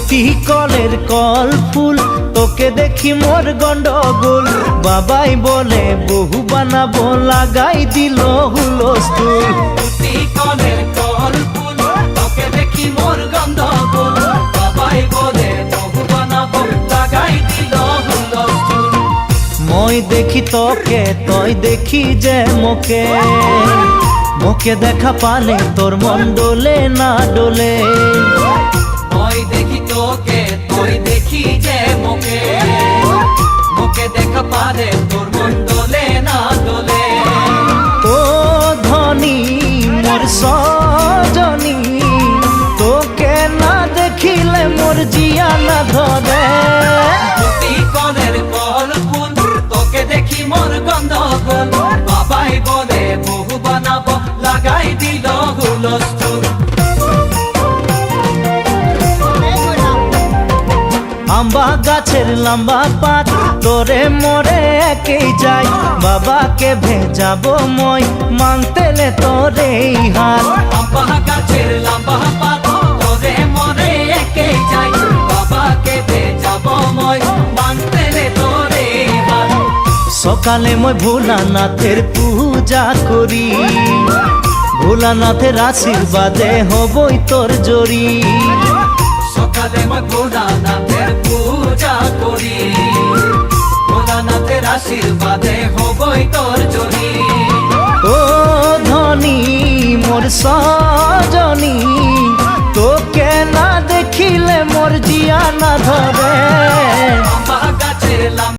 পুতি কলের কল ফুল তোকে দেখি মোর গন্ডগোল বাবাই বলে বহু বানাবো লাগাই দিল হুলস্থুল পুতি কলের কল ফুল তোকে দেখি মোর গন্ডগোল বাবাই বলে বহু বানাবো লাগাই দিল হুলস্থুল মই দেখি তোকে তই দেখি যে মোকে মোকে দেখা পালে তোর মন ডোলে না ডোলে মই দেখি তোকে তুই দেখি যে মোকে মোকে দেখা পারে তোর মন দোলে না দোলে ও ধনী মোর সজনী তোকে না দেখিলে মোর জিয়া না ধরে পুতি কলের কল ফুল তোকে দেখি মোর গন্ডগোল বাবাই বলে বহু বানাবো লাগাই দিল হুলস্থুল আম্বা গাছের লম্বা পাত তোরে মোরে একেই যাই বাবাকে ভেজাবো মই মানতেলে তোরে হাত আম্বা গাছের লম্বা পাত তোরে মরে একে যাই বাবাকে ভেজাবো মই মানতেলে তোরে হাত সকালে মই ভোলানাথের পূজা করি ভোলানাথের আশীর্বাদে হবই তোর জড়ি সকালে মই ভোলানাথের পূজা করি ভোলানাথের আশীর্বাদে হবই তোর জড়ি ও ধনী মোর সজনী তোকে না দেখিলে মোর জিয়া না ধরে